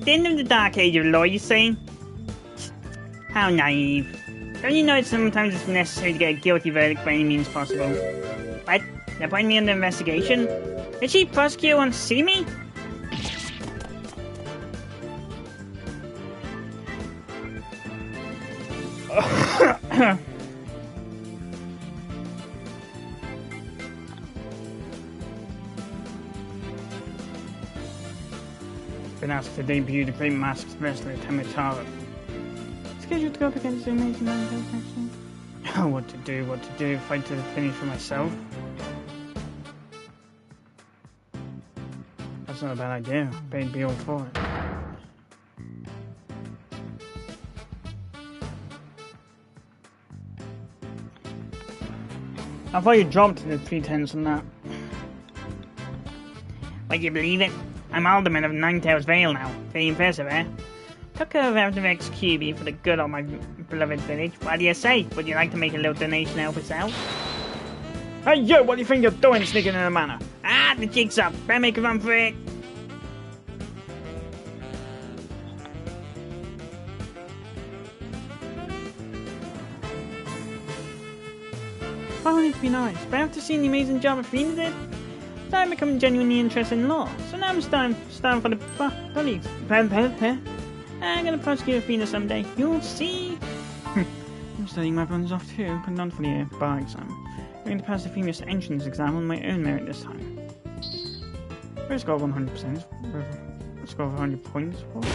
The end of the dark age of law, you saying? How naive. Don't you know sometimes it's necessary to get a guilty verdict by any means possible? What? They're putting me under investigation? The chief prosecutor wants to see me? Been asked to debut the great masked wrestler Tamataro. Scheduled to go up against the amazing man. Oh, what to do, fight to the finish for myself? That's not a bad idea, they'd be all for it. I thought you dropped the pretense on that. Would you believe it? I'm Alderman of Ninetales Vale now. Pretty impressive, eh? Took over out of XQB for the good of my beloved village. What do you say? Would you like to make a little donation to help us out? Hey, yo, what do you think you're doing sneaking in the manor? Ah, the jig's up. Better make a run for it. Well, it'd be nice, but after seeing the amazing job Athena did, I'm becoming genuinely interested in law. So now I'm starting for the police. I'm gonna prosecute Athena someday. You'll see. I'm studying my runs off too, but not for the bar exam. I'm going to pass the Athena's entrance exam on my own merit this time. First score of 100%. Score of 100 points. What?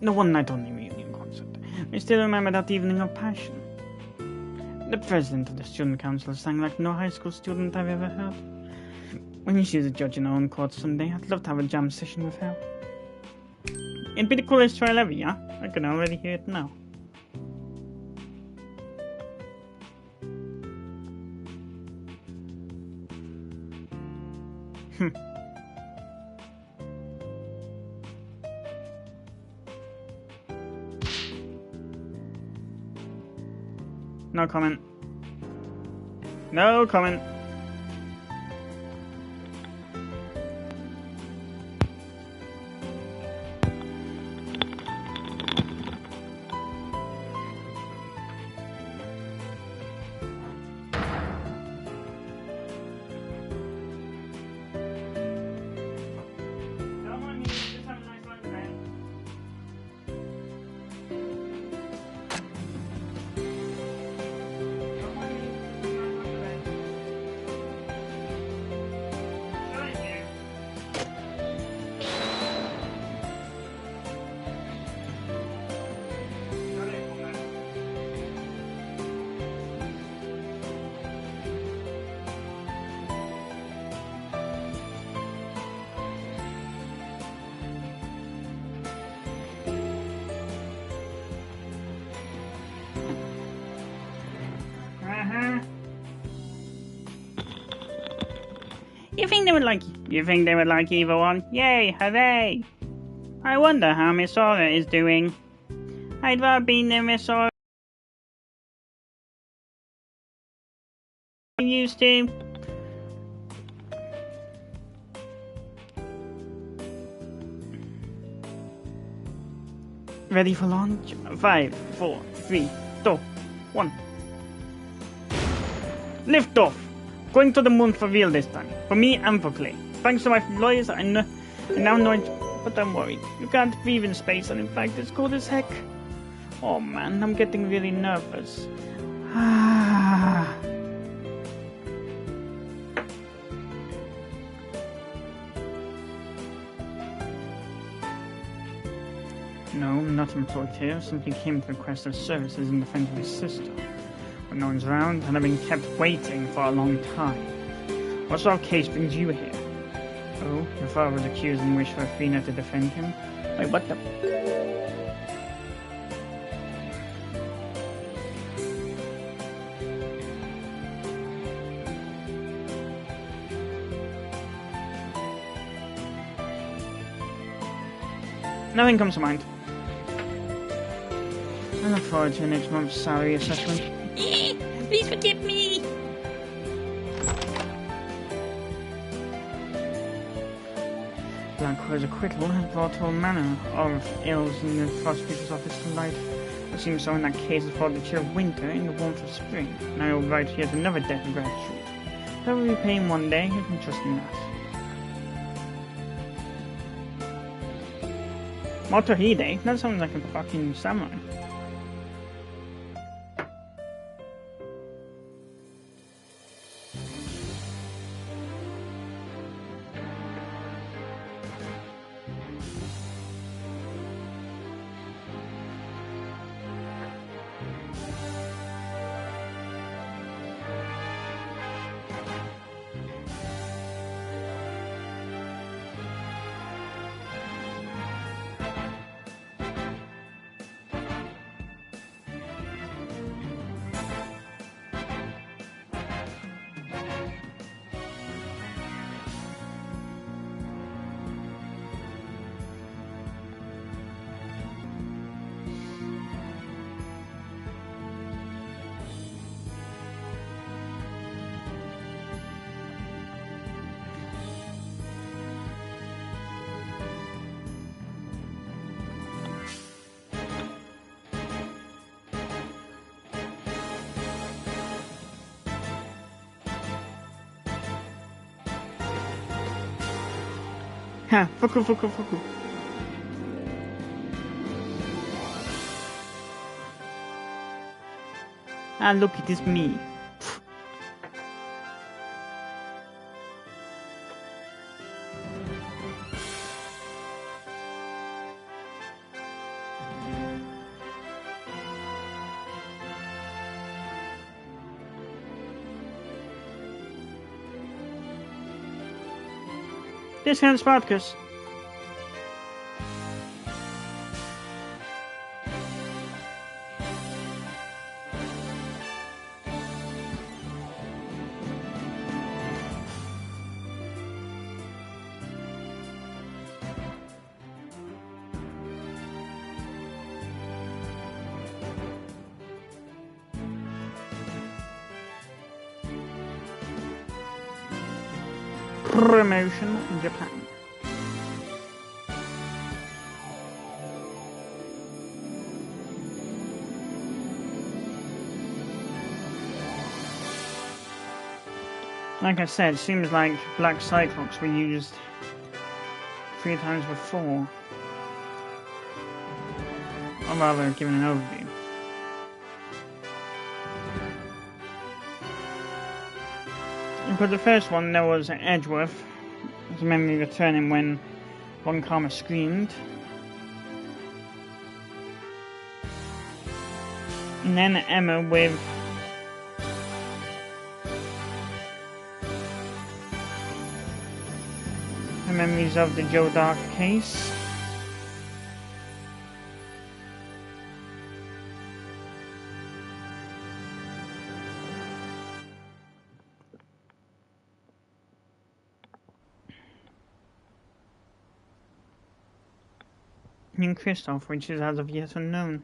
The one night only reunion concert. I still remember that evening of passion. The president of the student council sang like no high school student I've ever heard. When she's a judge in her own court someday, I'd love to have a jam session with her. It'd be the coolest trial ever, yeah? I can already hear it now. No comment. No comment. You think they would like either one? Yay, hooray! I wonder how Miss Aura is doing. I'd rather be near Miss Aura than I used to. Ready for launch? 5, 4, 3, 2, 1. Lift off! Going to the moon for real this time. For me and for Clay. Thanks to my lawyers, I now know But don't worry, you can't breathe in space, and in fact, it's cold as heck. Oh man, I'm getting really nervous. Ah. No, not employed here. Simply came to request of services in defense of his sister. But no one's around, and I've been kept waiting for a long time. What sort of case brings you here? Oh, your father was accused and wished for Athena to defend him? Wait, what the... Nothing comes to mind. I look forward to next month's salary assessment. Please forgive me. Blackware's acquittal has brought all manner of ills in the prosecutor's office to light. It seems so in that case has brought the chill of winter in the warmth of spring. Now you'll write yet another debt of gratitude. That will repay him one day, you can trust in that. Motohide? That sounds like a fucking samurai. Ha, fuku. Ah, look, it is me. This hand Spartacus. Promotion in Japan. Like I said, seems like Black Cyclops were used 3 times before. Or rather, given an overview. And for the first one, there was Edgeworth, his memory returning when Von Karma screamed. And then Emma with her memories of the Joe Dark case. And Christoph, which is as of yet unknown.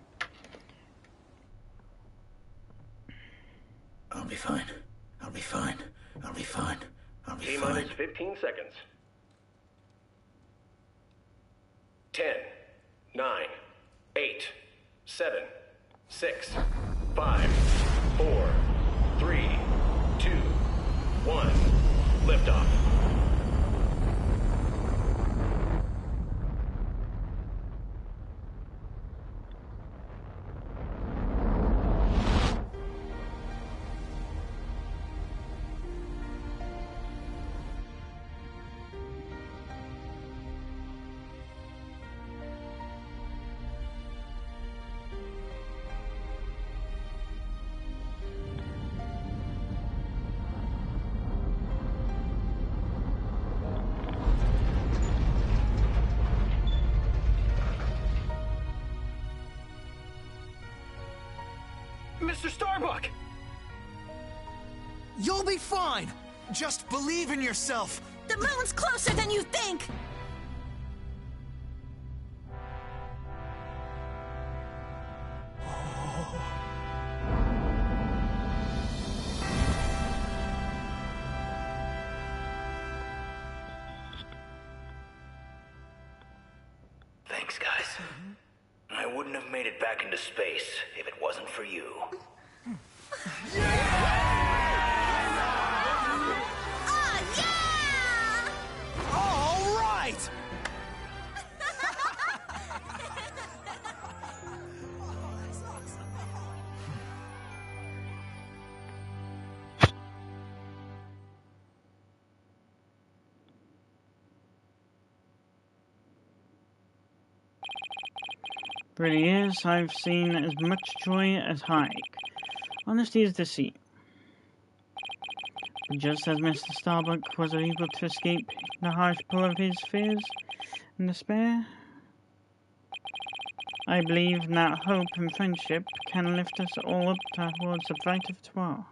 I'll be fine. I'll be fine. I'll be fine. I'll be fine. T-minus 15 seconds. 10, 9, 8, 7, 6, 5, 4, 3, 2, 1. Liftoff. You'll be fine! Just believe in yourself! The moon's closer than you think! Thanks, guys. I wouldn't have made it back into space if it wasn't for you. All right! For the years, I've seen as much joy as heartache. Honesty is deceit. But just as Mr. Starbuck was able to escape the harsh pull of his fears and despair, I believe that hope and friendship can lift us all up towards the brighter tomorrow.